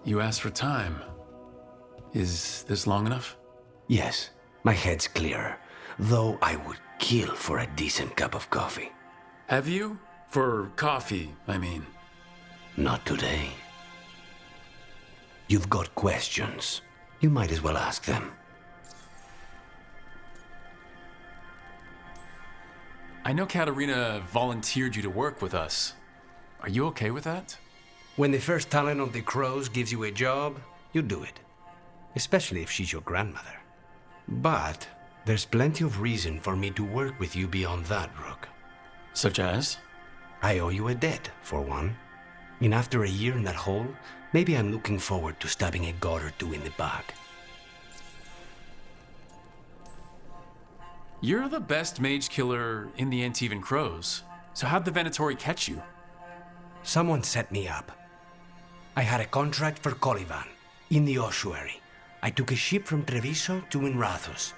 You asked for time. Is this long enough? Yes, my head's clearer, though I would kill for a decent cup of coffee. Have you? For coffee, I mean. Not today. You've got questions. You might as well ask them. I know Katerina volunteered you to work with us. Are you okay with that? When the first talent of the Crows gives you a job, you do it. Especially if she's your grandmother. But there's plenty of reason for me to work with you beyond that, Rook. Such as? I owe you a debt, for one. And after a year in that hole, maybe I'm looking forward to stabbing a god or two in the back. You're the best mage killer in the Antivan Crows. So how'd the Venatori catch you? Someone set me up. I had a contract for Colivan, in the ossuary. I took a ship from Treviso to Inrathus.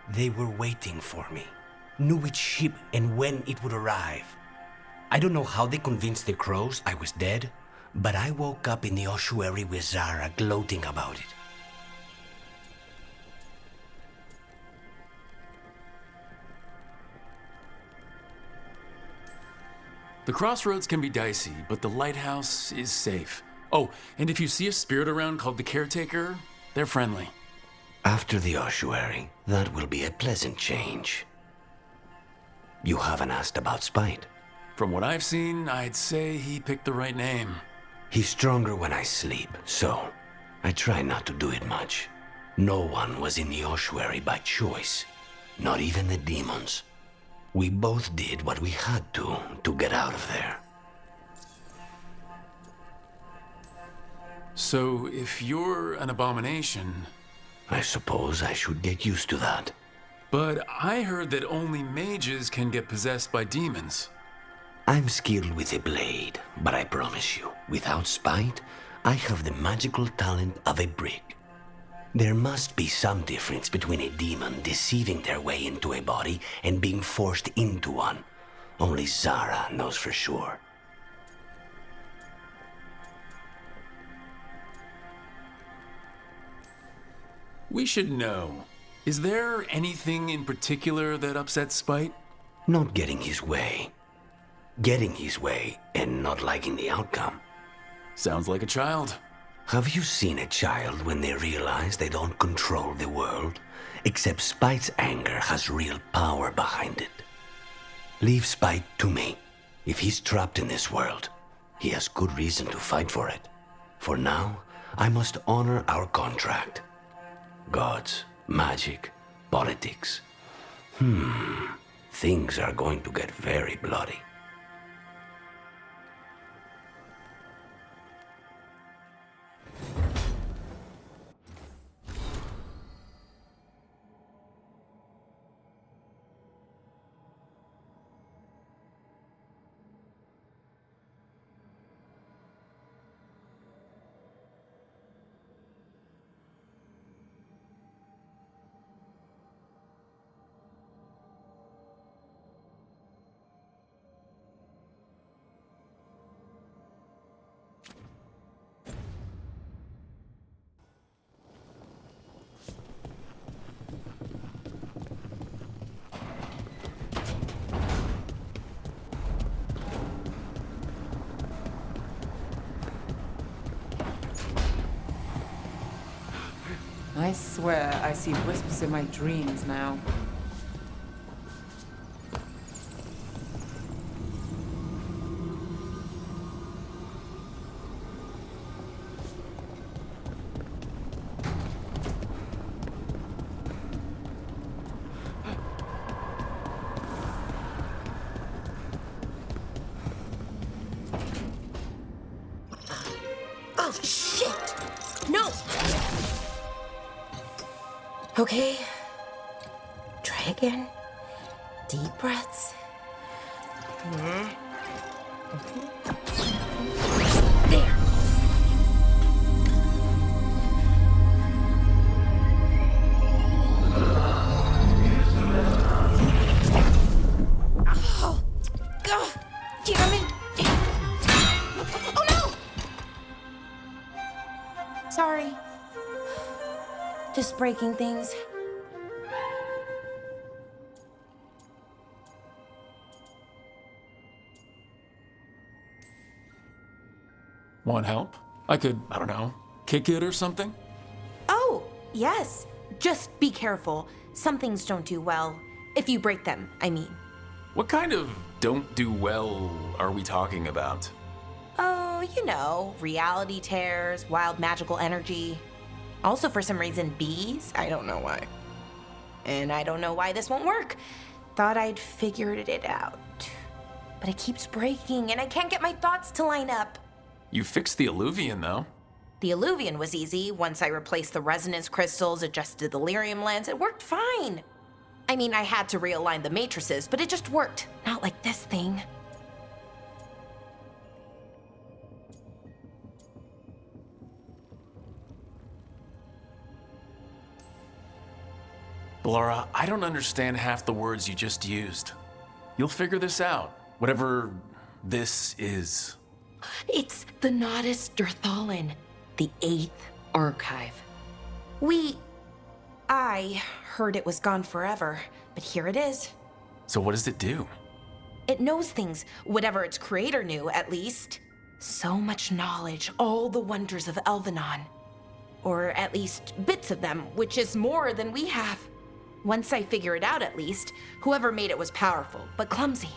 They were waiting for me. Knew which ship and when it would arrive. I don't know how they convinced the Crows I was dead, but I woke up in the ossuary with Zara gloating about it. The crossroads can be dicey, but the lighthouse is safe. Oh, and if you see a spirit around called the Caretaker, they're friendly. After the ossuary, that will be a pleasant change. You haven't asked about Spite. From what I've seen, I'd say he picked the right name. He's stronger when I sleep, so I try not to do it much. No one was in the ossuary by choice, not even the demons. We both did what we had to get out of there. So, if you're an abomination... I suppose I should get used to that. But I heard that only mages can get possessed by demons. I'm skilled with a blade, but I promise you, without Spite, I have the magical talent of a brick. There must be some difference between a demon deceiving their way into a body and being forced into one. Only Zara knows for sure. We should know. Is there anything in particular that upsets Spite? Not getting his way. Getting his way and not liking the outcome. Sounds like a child. Have you seen a child when they realize they don't control the world? Except Spite's anger has real power behind it. Leave Spite to me. If he's trapped in this world, he has good reason to fight for it. For now, I must honor our contract. Gods, magic, politics. Things are going to get very bloody. I swear I see wisps in my dreams now. Oh, shit! No! Okay. Try again. Deep breaths. There. Oh! God! Damn it! Oh no! just breaking things. Want help? I could, I don't know, kick it or something? Oh, yes. Just be careful. Some things don't do well. If you break them, I mean. What kind of don't do well are we talking about? Oh, you know, reality tears, wild magical energy. Also, for some reason, bees. I don't know why. And I don't know why this won't work. Thought I'd figured it out. But it keeps breaking, and I can't get my thoughts to line up. You fixed the alluvian, though. The alluvian was easy. Once I replaced the resonance crystals, adjusted the lyrium lens, it worked fine. I mean, I had to realign the matrices, but it just worked. Not like this thing. Laura, I don't understand half the words you just used. You'll figure this out, whatever this is. It's the Nodus Dirthalin, the 8th archive. I heard it was gone forever, but here it is. So what does it do? It knows things, whatever its creator knew, at least. So much knowledge, all the wonders of Elvenon. Or at least bits of them, which is more than we have. Once I figure it out, at least, whoever made it was powerful, but clumsy.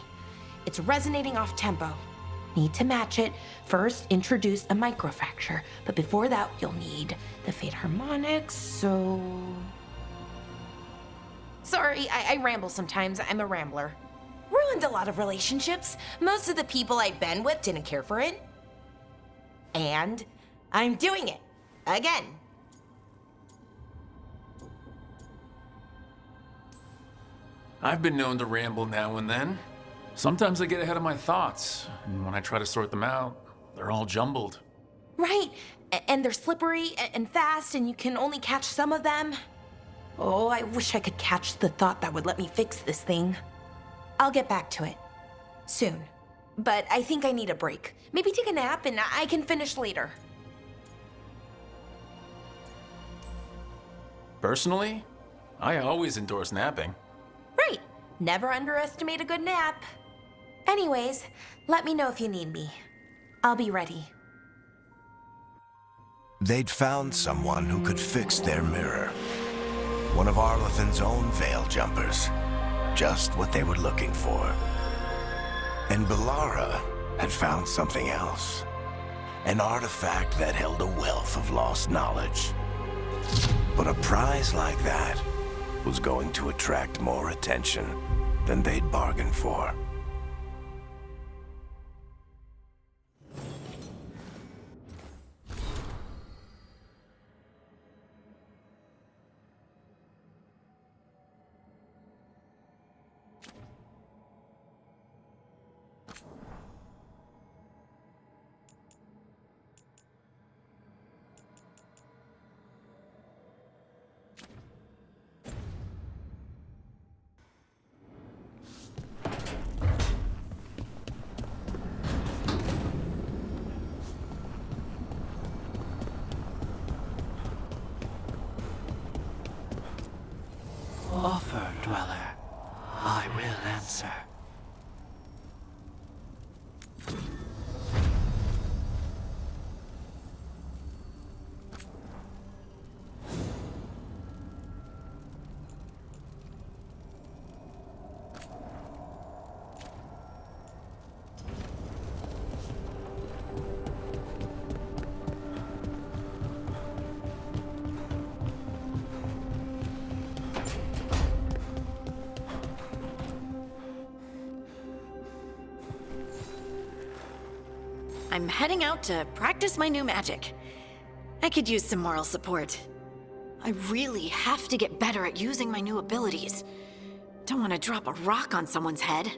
It's resonating off tempo. Need to match it. First, introduce a microfracture, but before that, you'll need the Fate harmonics, so... Sorry, I ramble sometimes. I'm a rambler. Ruined a lot of relationships. Most of the people I'd been with didn't care for it. And I'm doing it. Again. I've been known to ramble now and then. Sometimes I get ahead of my thoughts, and when I try to sort them out, they're all jumbled. Right, and they're slippery and fast, and you can only catch some of them. Oh, I wish I could catch the thought that would let me fix this thing. I'll get back to it. Soon. But I think I need a break. Maybe take a nap and I can finish later. Personally, I always endorse napping. Right. Never underestimate a good nap. Anyways, let me know if you need me. I'll be ready. They'd found someone who could fix their mirror. One of Arlathan's own veil jumpers. Just what they were looking for. And Belara had found something else. An artifact that held a wealth of lost knowledge. But a prize like that was going to attract more attention than they'd bargained for. Offer, Dweller. I will answer. I'm heading out to practice my new magic. I could use some moral support. I really have to get better at using my new abilities. Don't want to drop a rock on someone's head.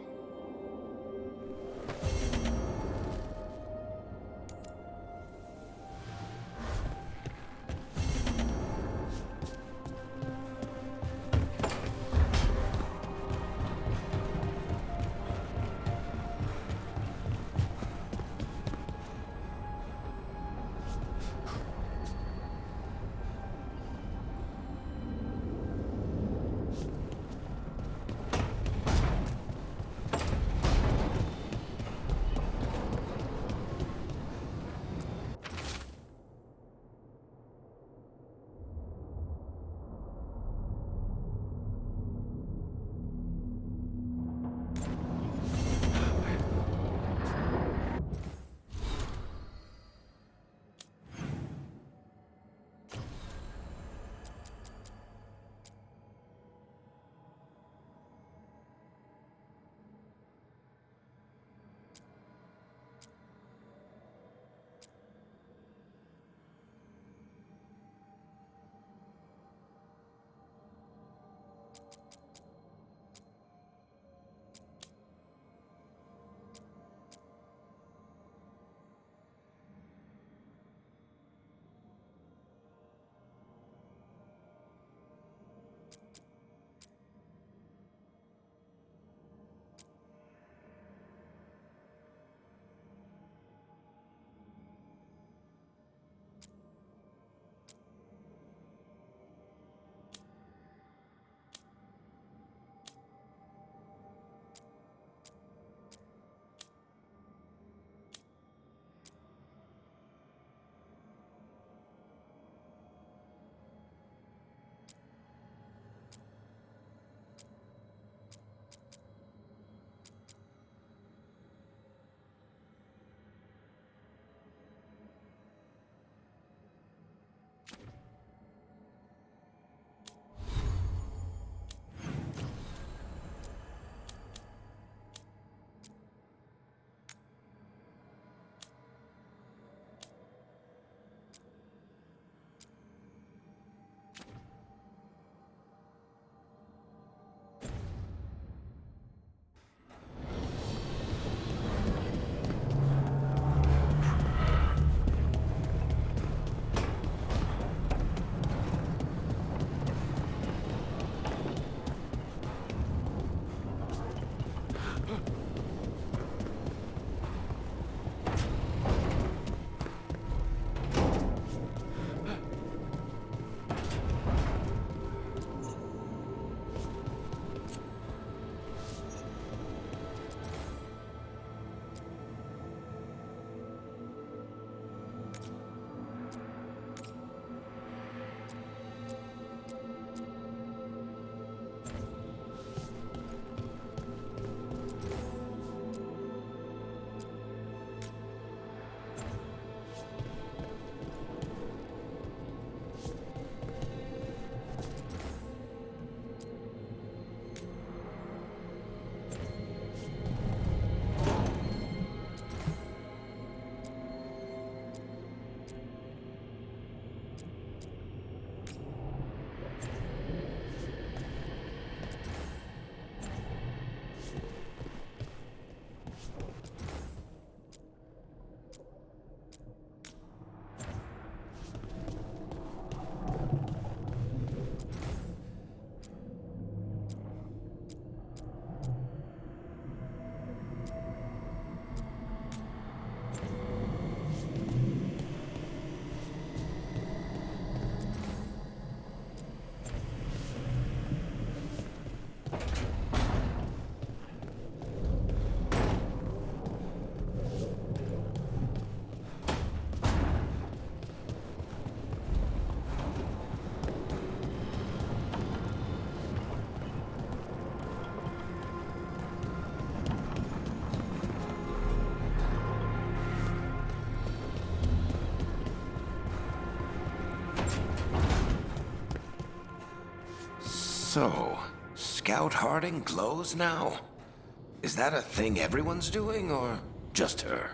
So, Scout Harding glows now? Is that a thing everyone's doing, or just her?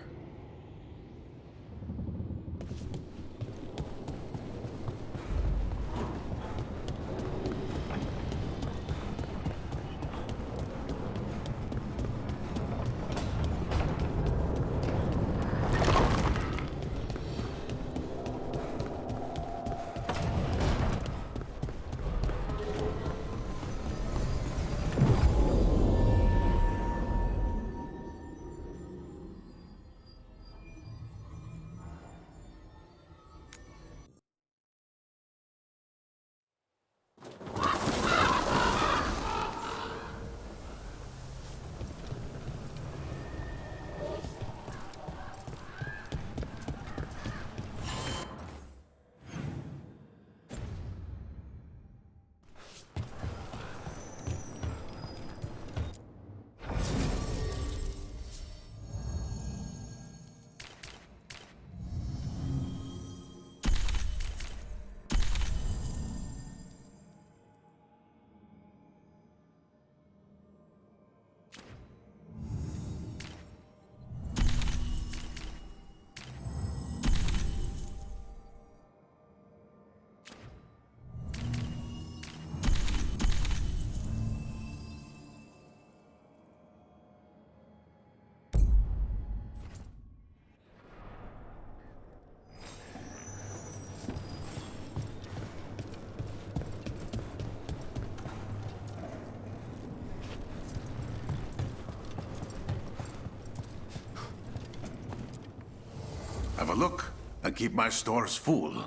Have a look. I keep my stores full.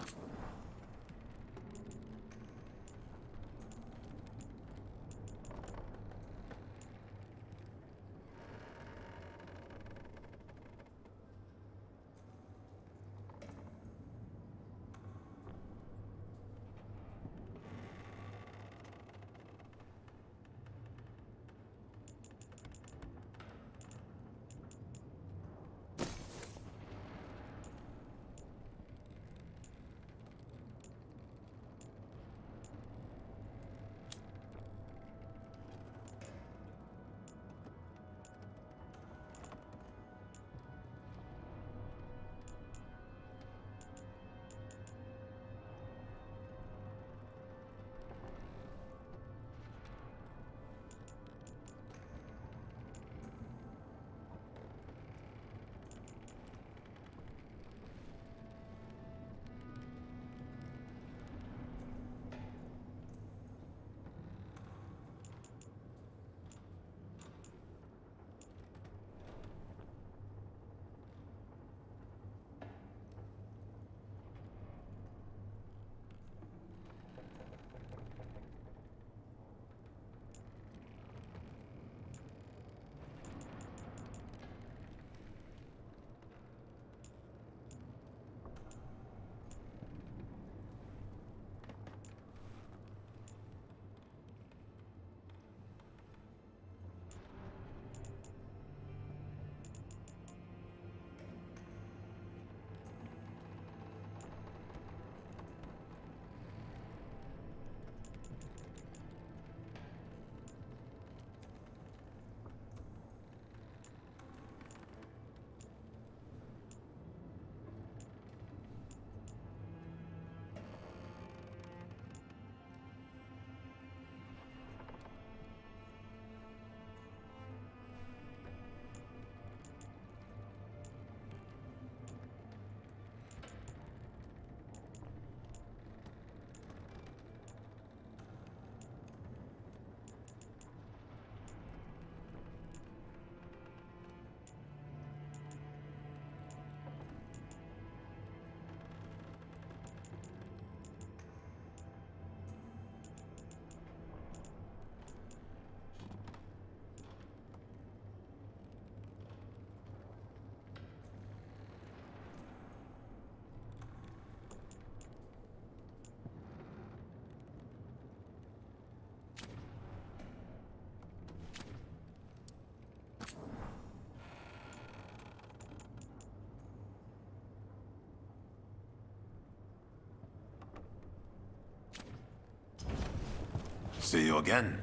see you again.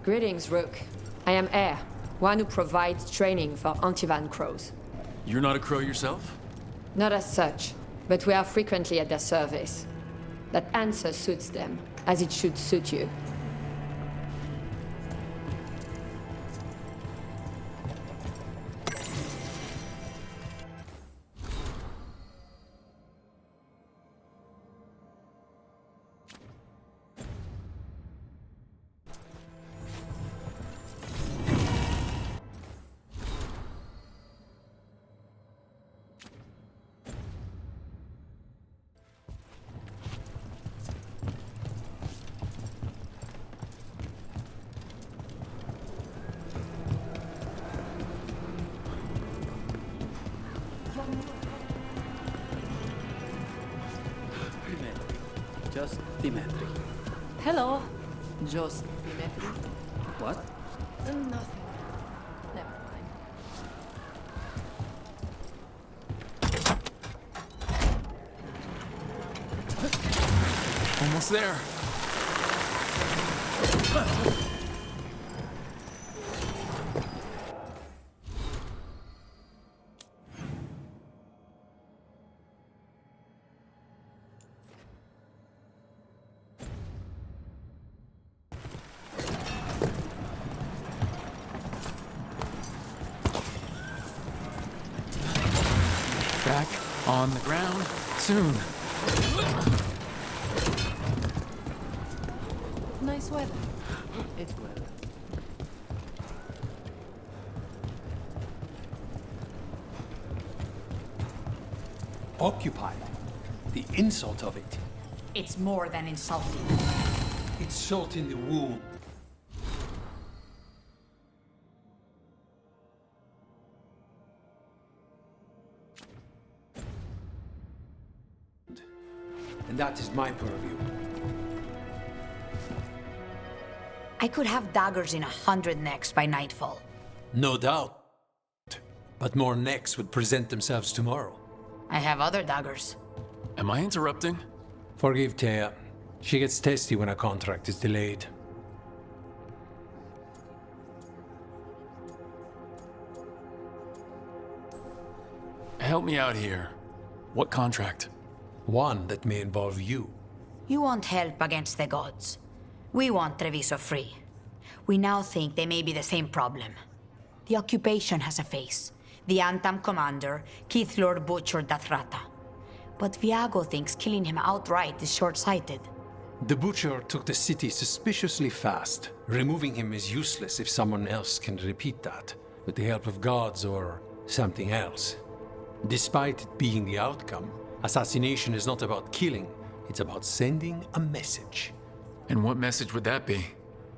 Greetings, Rook. I am Air, one who provides training for Antivan crows. You're not a crow yourself? Not as such, but we are frequently at their service. That answer suits them, as it should suit you. Just Dimitri. Hello. Just Dimitri. What? Nothing. Never mind. Almost there. Back on the ground soon. Nice weather. It's weather. Occupied. The insult of it. It's more than insulting. It's salt in the wound. And that is my purview. I could have daggers in 100 necks by nightfall. No doubt. But more necks would present themselves tomorrow. I have other daggers. Am I interrupting? Forgive Thea. She gets testy when a contract is delayed. Help me out here. What contract? One that may involve you. You want help against the gods. We want Treviso free. We now think they may be the same problem. The occupation has a face. The Antam commander, Keith Lord Butcher Dathrata. But Viago thinks killing him outright is short-sighted. The Butcher took the city suspiciously fast. Removing him is useless if someone else can repeat that, with the help of gods or something else. Despite it being the outcome, assassination is not about killing, it's about sending a message. And what message would that be?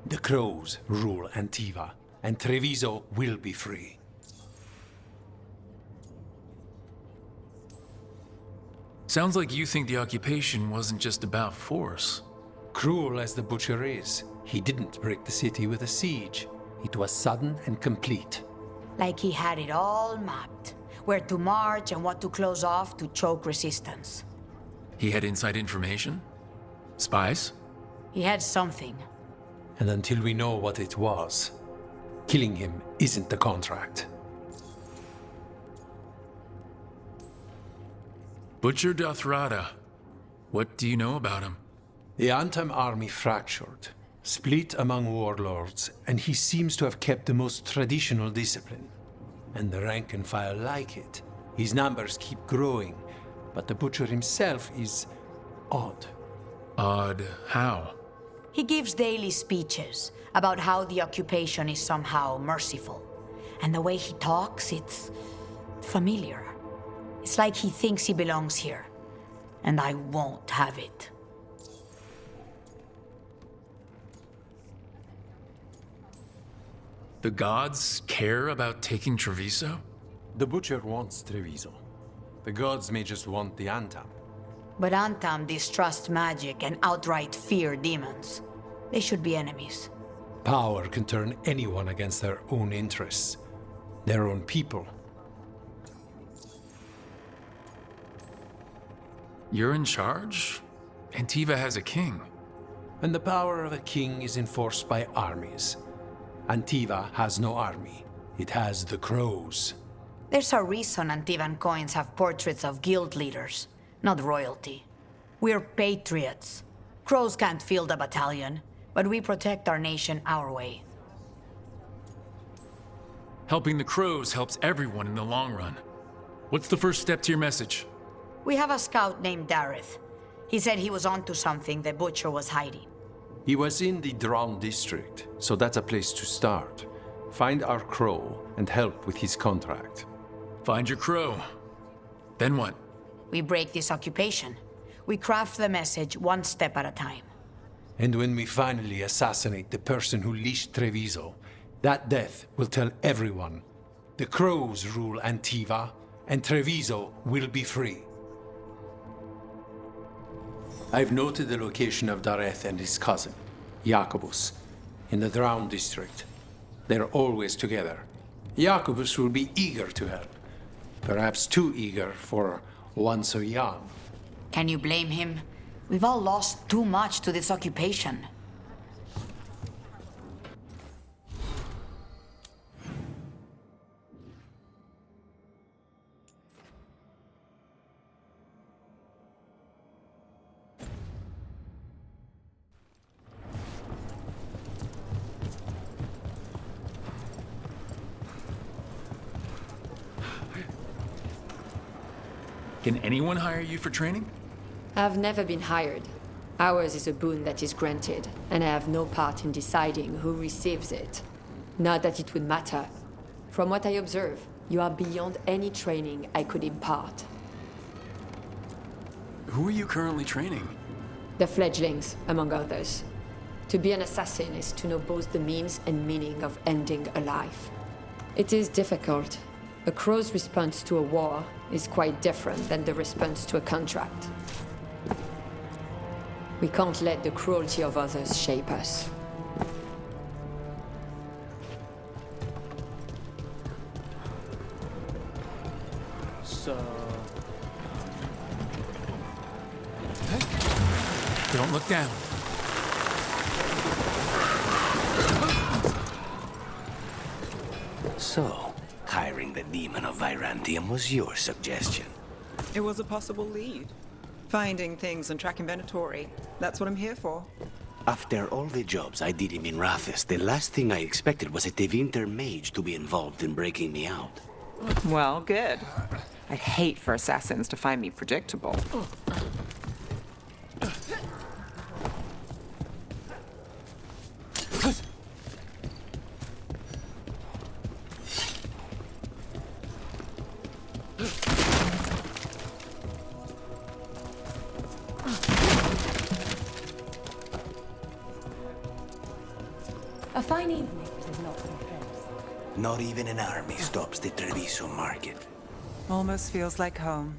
The crows rule Antiva, and Treviso will be free. Sounds like you think the occupation wasn't just about force. Cruel as the Butcher is, he didn't break the city with a siege. It was sudden and complete. Like he had it all mapped. Where to march and what to close off to choke resistance. He had inside information? Spies? He had something. And until we know what it was, killing him isn't the contract. Butcher Dathrata. What do you know about him? The Antam army fractured, split among warlords, and he seems to have kept the most traditional discipline. And the rank and file like it. His numbers keep growing, but the Butcher himself is odd. Odd how? He gives daily speeches about how the occupation is somehow merciful. And the way he talks, it's familiar. It's like he thinks he belongs here. And I won't have it. The gods care about taking Treviso? The Butcher wants Treviso. The gods may just want the Antam. But Antam distrust magic and outright fear demons. They should be enemies. Power can turn anyone against their own interests, their own people. You're in charge? Antiva has a king. And the power of a king is enforced by armies. Antiva has no army. It has the crows. There's a reason Antivan coins have portraits of guild leaders, not royalty. We're patriots. Crows can't field a battalion, but we protect our nation our way. Helping the crows helps everyone in the long run. What's the first step to your message? We have a scout named Dareth. He said he was onto something the Butcher was hiding. He was in the Drown district, so that's a place to start. Find our crow and help with his contract. Find your crow. Then what? We break this occupation. We craft the message one step at a time. And when we finally assassinate the person who leashed Treviso, that death will tell everyone. The crows rule Antiva, and Treviso will be free. I've noted the location of Dareth and his cousin, Jacobus, in the Drown district. They're always together. Jacobus will be eager to help. Perhaps too eager for one so young. Can you blame him? We've all lost too much to this occupation. Can anyone hire you for training? I've never been hired. Ours is a boon that is granted, and I have no part in deciding who receives it. Not that it would matter. From what I observe, you are beyond any training I could impart. Who are you currently training? The fledglings, among others. To be an assassin is to know both the means and meaning of ending a life. It is difficult. A crow's response to a war is quite different than the response to a contract. We can't let the cruelty of others shape us. So... Don't look down. So, hiring the demon of Virantium was your suggestion. It was a possible lead. Finding things and tracking Venatori. That's what I'm here for. After all the jobs I did in Minrathis, the last thing I expected was a Tevinter mage to be involved in breaking me out. Well, good. I'd hate for assassins to find me predictable. A fine evening is not for friends. Not even an army stops the Treviso market. Almost feels like home.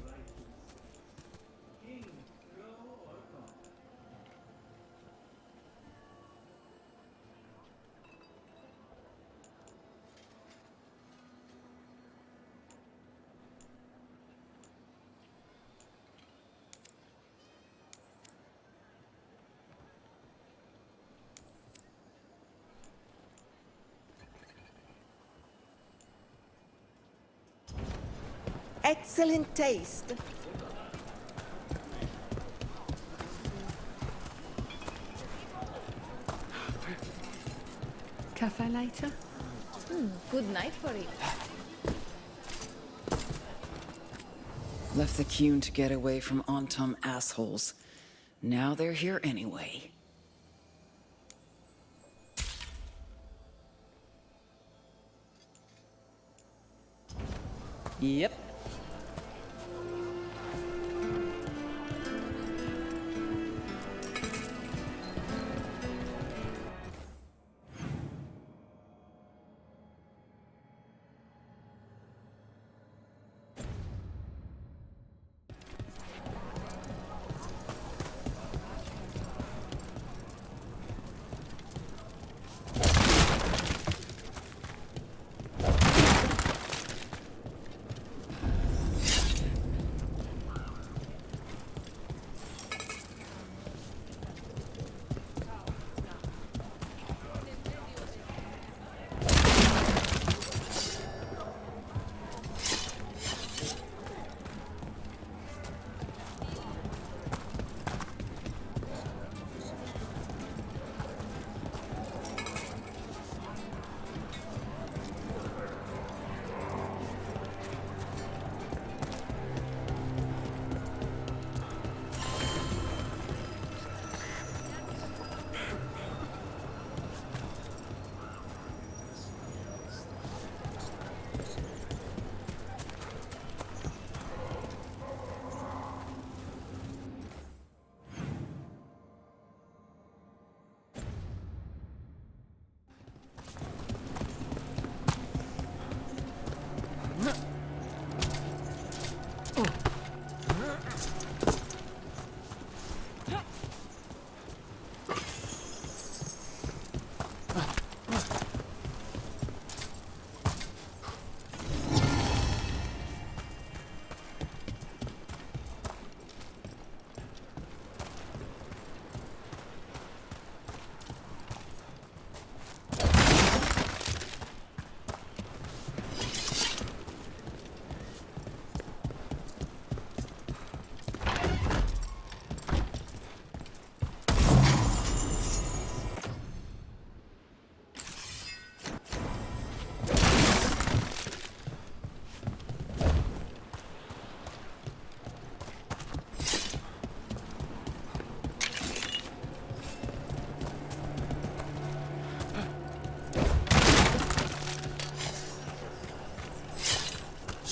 Excellent taste. Cafe later? Good night for it. Left the Qun to get away from Antum assholes. Now they're here anyway. Yep.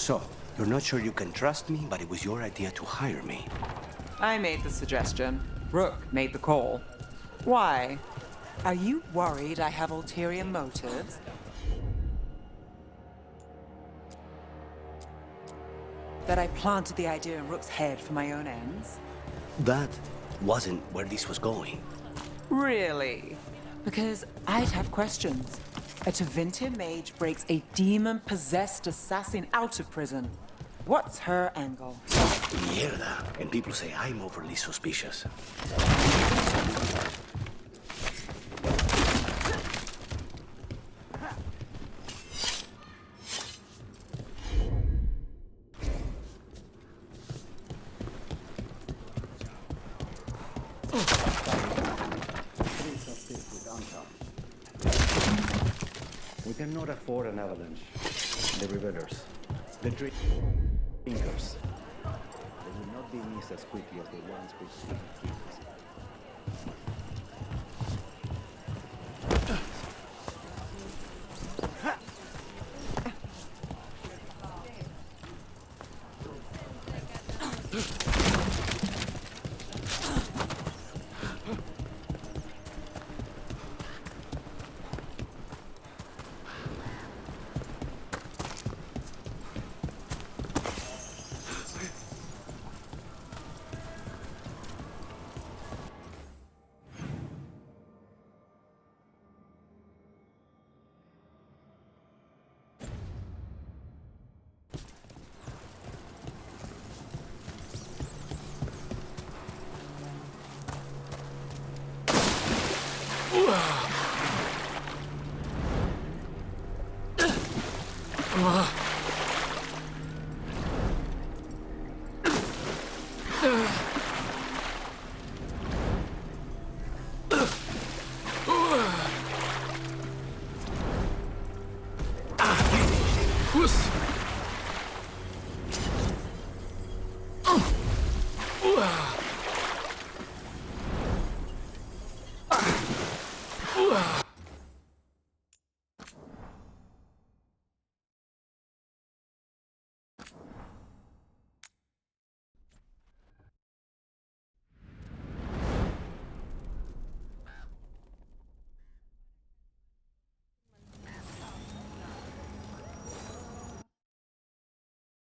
So, you're not sure you can trust me, but it was your idea to hire me. I made the suggestion. Rook made the call. Why? Are you worried I have ulterior motives? That I planted the idea in Rook's head for my own ends? That wasn't where this was going. Really? Because I'd have questions. A Tevinter mage breaks a demon-possessed assassin out of prison. What's her angle? Mierda. And people say I'm overly suspicious. We cannot afford an avalanche. The rebellers, the drinkers, they will not be missed as quickly as the ones who seek peace.